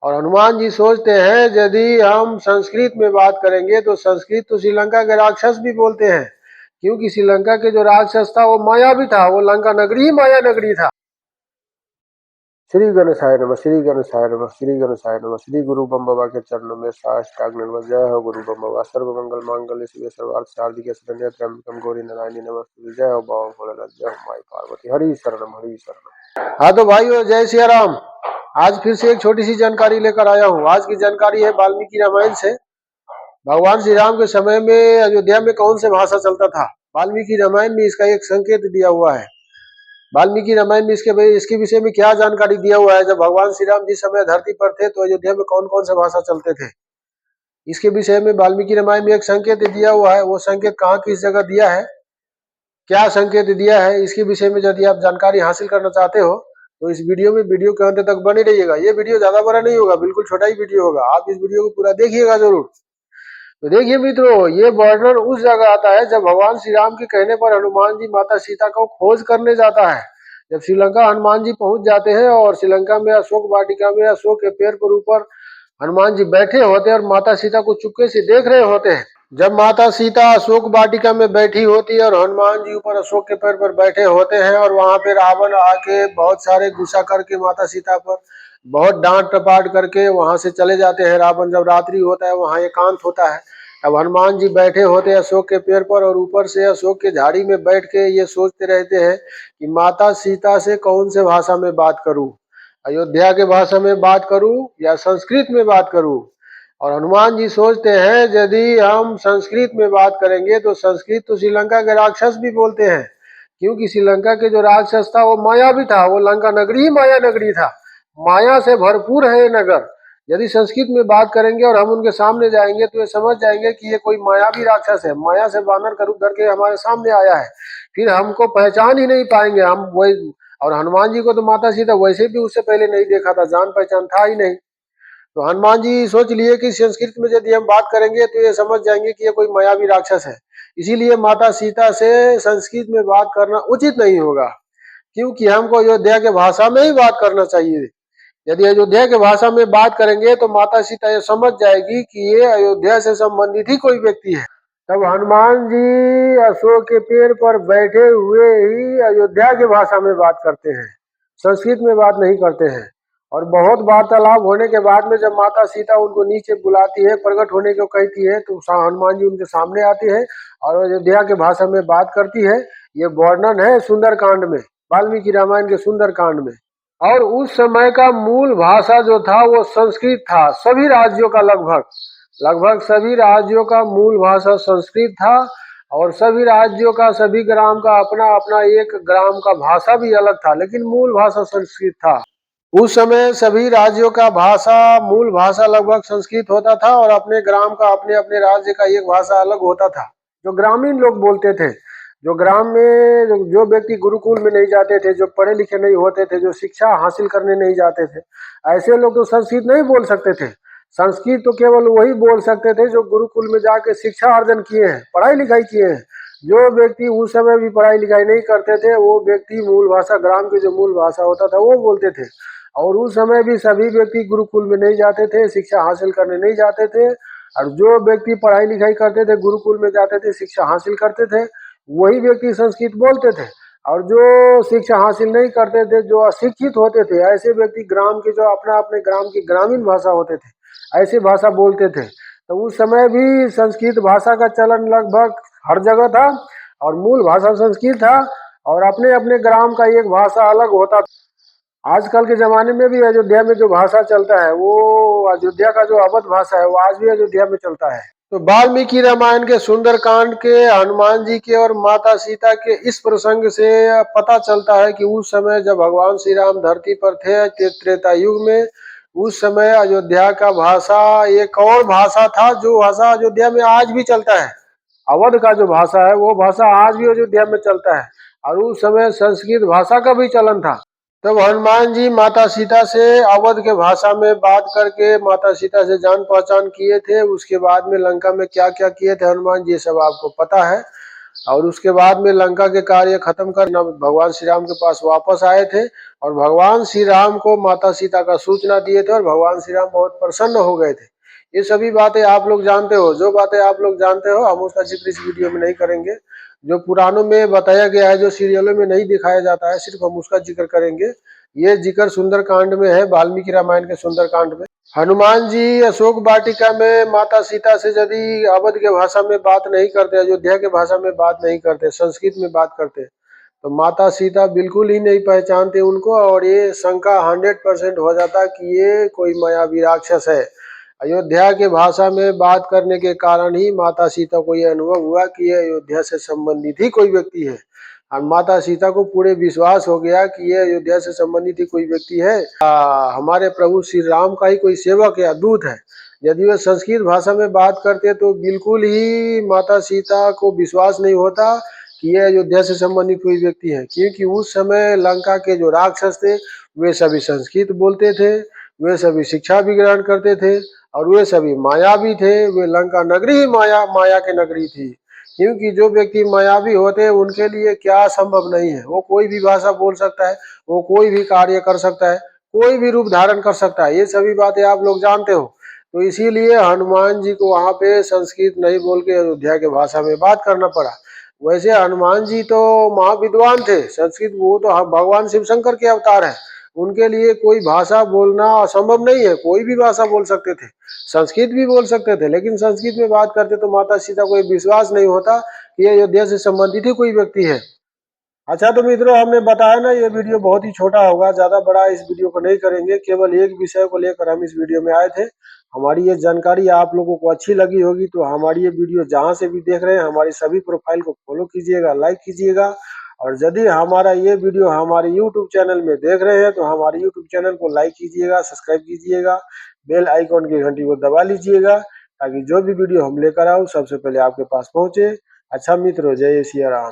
और हनुमान जी सोचते हैं यदि हम संस्कृत में बात करेंगे तो संस्कृत तो श्रीलंका के राक्षस भी बोलते हैं, क्योंकि श्रीलंका के जो राक्षस था वो माया भी था, वो लंका नगरी ही माया नगरी था। श्री गणेशाय नमः, श्री गणेशाय नमः, श्री गणेशाय नमः। श्री गुरु बम बाबा के चरणों में साष्टांग नमः। जय हो गुरु बम बाबा। सर्व मंगल मांगल्य शिवे सर्वार्थ साधिके शरण्य त्र्यंबकम गौरी नारायणी नमस्ते। जय हो बाबा भोलेनाथ, जय हो माई पार्वती। हरि शरणम, हरि शरणम। हाँ तो भाइयों, जय सिया राम। आज फिर से एक छोटी सी जानकारी लेकर आया हूँ। आज की जानकारी है वाल्मीकि रामायण से। भगवान श्री राम के समय में अयोध्या में कौन से भाषा चलता था, वाल्मीकि रामायण में इसका एक संकेत दिया हुआ है। वाल्मीकि रामायण में इसके विषय में क्या जानकारी दिया हुआ है। जब भगवान श्री राम जिस समय धरती पर थे तो अयोध्या में कौन कौन से भाषा चलते थे, इसके विषय में वाल्मीकि रामायण में एक संकेत दिया हुआ है। वो संकेत कहाँ किस जगह दिया है, क्या संकेत दिया है, इसके विषय में यदि आप जानकारी हासिल करना चाहते हो तो इस वीडियो के अंत तक बने रहिएगा। ये वीडियो ज्यादा बड़ा नहीं होगा, बिल्कुल छोटा ही वीडियो होगा। आप इस वीडियो को पूरा देखिएगा जरूर। तो देखिए मित्रों, ये वर्णन उस जगह आता है जब भगवान श्री राम के कहने पर हनुमान जी माता सीता को खोज करने जाता है। जब श्रीलंका हनुमान जी पहुंच जाते हैं और श्रीलंका में अशोक वाटिका में अशोक के पेड़ पर ऊपर हनुमान जी बैठे होते हैं और माता सीता को चुपके से देख रहे होते हैं। जब माता सीता अशोक वाटिका में बैठी होती है और हनुमान जी ऊपर अशोक के पेड़ पर बैठे होते हैं और वहां पे रावण आके बहुत सारे गुस्सा करके माता सीता पर बहुत डांट टपाट करके वहां से चले जाते हैं। रावण जब रात्रि होता है, वहां एकांत होता है, अब हनुमान जी बैठे होते हैं अशोक के पेड़ पर और ऊपर से अशोक के झाड़ी में बैठ के ये सोचते रहते हैं कि माता सीता से कौन से भाषा में बात करूं, अयोध्या के भाषा में बात करूं या संस्कृत में बात करूं। और हनुमान जी सोचते हैं यदि हम संस्कृत में बात करेंगे तो संस्कृत तो श्रीलंका के राक्षस भी बोलते हैं, क्योंकि श्रीलंका के जो राक्षस था वो माया भी था, वो लंका नगरी ही माया नगरी था। माया से भरपूर है ये नगर। यदि संस्कृत में बात करेंगे और हम उनके सामने जाएंगे तो ये समझ जाएंगे कि ये कोई मायावी राक्षस है, माया से बानर का रूप धर के हमारे सामने आया है, फिर हमको पहचान ही नहीं पाएंगे हम वही। और हनुमान जी को तो माता सीता वैसे भी उससे पहले नहीं देखा था, जान पहचान था ही नहीं। तो हनुमान जी सोच लिए कि संस्कृत में यदि हम बात करेंगे तो ये समझ जाएंगे कि ये कोई मायावी राक्षस है, इसीलिए माता सीता से संस्कृत में बात करना उचित नहीं होगा, क्योंकि हमको अयोध्या के भाषा में ही बात करना चाहिए। यदि अयोध्या के भाषा में बात करेंगे तो माता सीता ये समझ जाएगी कि ये अयोध्या से संबंधित ही कोई व्यक्ति है। तब हनुमान जी अशोक के पेड़ पर बैठे हुए ही अयोध्या की भाषा में बात करते हैं, संस्कृत में बात नहीं करते हैं। और बहुत वार्तालाप होने के बाद में जब माता सीता उनको नीचे बुलाती है, प्रकट होने को कहती है, तो हनुमान जी उनके सामने आते हैं और अयोध्या के भाषा में बात करती है। ये वर्णन है सुंदरकांड में, वाल्मीकि रामायण के सुंदरकांड में। और उस समय का मूल भाषा जो था वो संस्कृत था। सभी राज्यों का लगभग सभी राज्यों का मूल भाषा संस्कृत था। और सभी राज्यों का, सभी ग्राम का अपना अपना एक ग्राम का भाषा भी अलग था, लेकिन मूल भाषा संस्कृत था। उस समय सभी राज्यों का भाषा, मूल भाषा लगभग संस्कृत होता था और अपने ग्राम का, अपने अपने राज्य का एक भाषा अलग होता था जो ग्रामीण लोग बोलते थे। जो ग्राम में जो व्यक्ति गुरुकुल में नहीं जाते थे, जो पढ़े लिखे नहीं होते थे, जो शिक्षा हासिल करने नहीं जाते थे, ऐसे लोग तो संस्कृत नहीं बोल सकते थे। संस्कृत तो केवल वही बोल सकते थे जो गुरुकुल में जाके शिक्षा अर्जन किए हैं, पढ़ाई लिखाई किए हैं। जो व्यक्ति उस समय भी पढ़ाई लिखाई नहीं करते थे, वो व्यक्ति मूल भाषा, ग्राम की जो मूल भाषा होता था वो बोलते थे। और उस समय भी सभी व्यक्ति गुरुकुल में नहीं जाते थे, शिक्षा हासिल करने नहीं जाते थे। और जो व्यक्ति पढ़ाई लिखाई करते थे, गुरुकुल में जाते थे, शिक्षा हासिल करते थे, वही व्यक्ति संस्कृत बोलते थे। और जो शिक्षा हासिल नहीं करते थे, जो अशिक्षित होते थे, ऐसे व्यक्ति ग्राम के, जो अपना अपने ग्राम की ग्रामीण भाषा होते थे, ऐसी भाषा बोलते थे। तो उस समय भी संस्कृत भाषा का चलन लगभग हर जगह था और मूल भाषा संस्कृत था और अपने अपने ग्राम का एक भाषा अलग होता था। आजकल के जमाने में भी अयोध्या में जो भाषा चलता है, वो अयोध्या का जो अवध भाषा है, वो आज भी अयोध्या में चलता है। तो वाल्मीकि रामायण के सुंदरकांड के, हनुमान जी के और माता सीता के इस प्रसंग से पता चलता है कि उस समय जब भगवान श्री राम धरती पर थे, त्रेता युग में, उस समय अयोध्या का भाषा एक और भाषा था, जो भाषा अयोध्या में आज भी चलता है। अवध का जो भाषा है वो भाषा आज भी अयोध्या में चलता है। और उस समय संस्कृत भाषा का भी चलन था। तब हनुमान जी माता सीता से अवध के भाषा में बात करके माता सीता से जान पहचान किए थे। उसके बाद में लंका में क्या क्या किए थे हनुमान जी, सब आपको पता है। और उसके बाद में लंका के कार्य खत्म कर भगवान श्री राम के पास वापस आए थे और भगवान श्री राम को माता सीता का सूचना दिए थे और भगवान श्री राम बहुत प्रसन्न हो गए थे। ये सभी बातें आप लोग जानते हो। जो बातें आप लोग जानते हो हम उसका जिक्र इस वीडियो में नहीं करेंगे। जो पुराणों में बताया गया है, जो सीरियलों में नहीं दिखाया जाता है, सिर्फ हम उसका जिक्र करेंगे। ये जिक्र सुंदरकांड में है, वाल्मीकि रामायण के सुंदरकांड में। हनुमान जी अशोक वाटिका में माता सीता से यदि अवध के भाषा में बात नहीं करते, अयोध्या के भाषा में बात नहीं करते, संस्कृत में बात करते, तो माता सीता बिल्कुल ही नहीं पहचानते उनको और ये शंका 100% हो जाता कि ये कोई मायावी राक्षस है। अयोध्या के भाषा में बात करने के कारण ही माता सीता को ये अनुभव हुआ कि ये अयोध्या से संबंधित ही कोई व्यक्ति है और माता सीता को पूरे विश्वास हो गया कि ये अयोध्या से संबंधित ही कोई व्यक्ति है, हमारे प्रभु श्री राम का ही कोई सेवक या दूत है। यदि वे संस्कृत भाषा में बात करते तो बिल्कुल ही माता सीता को विश्वास नहीं होता कि ये अयोध्या से संबंधित कोई व्यक्ति है, क्योंकि उस समय लंका के जो राक्षस थे वे सभी संस्कृत बोलते थे, वे सभी शिक्षा भी ग्रहण करते थे और वे सभी मायावी थे। वे लंका नगरी ही माया की नगरी थी, क्योंकि जो व्यक्ति मायावी होते हैं उनके लिए क्या संभव नहीं है। वो कोई भी भाषा बोल सकता है, वो कोई भी कार्य कर सकता है, कोई भी रूप धारण कर सकता है। ये सभी बातें आप लोग जानते हो। तो इसीलिए हनुमान जी को वहां पे संस्कृत नहीं बोल के अयोध्या के भाषा में बात करना पड़ा। वैसे हनुमान जी तो महाविद्वान थे, संस्कृत वो तो भगवान शिव शंकर के अवतार है, उनके लिए कोई भाषा बोलना असंभव नहीं है। कोई भी भाषा बोल सकते थे, संस्कृत भी बोल सकते थे, लेकिन संस्कृत में बात करते तो माता सीता को विश्वास नहीं होता कि ये अयोध्या से संबंधित ही कोई व्यक्ति है। अच्छा तो मित्रों, हमने बताया ना ये वीडियो बहुत ही छोटा होगा, ज्यादा बड़ा इस वीडियो को नहीं करेंगे। केवल एक विषय को लेकर हम इस वीडियो में आए थे। हमारी ये जानकारी आप लोगों को अच्छी लगी होगी तो हमारी ये वीडियो जहां से भी देख रहे हैं हमारी सभी प्रोफाइल को फॉलो कीजिएगा, लाइक कीजिएगा। और यदि हमारा ये वीडियो हमारे यूट्यूब चैनल में देख रहे हैं तो हमारे यूट्यूब चैनल को लाइक कीजिएगा, सब्सक्राइब कीजिएगा, बेल आइकॉन की घंटी को दबा लीजिएगा, ताकि जो भी वीडियो हम लेकर आऊँ सबसे पहले आपके पास पहुंचे। अच्छा मित्रों, जय सिया राम।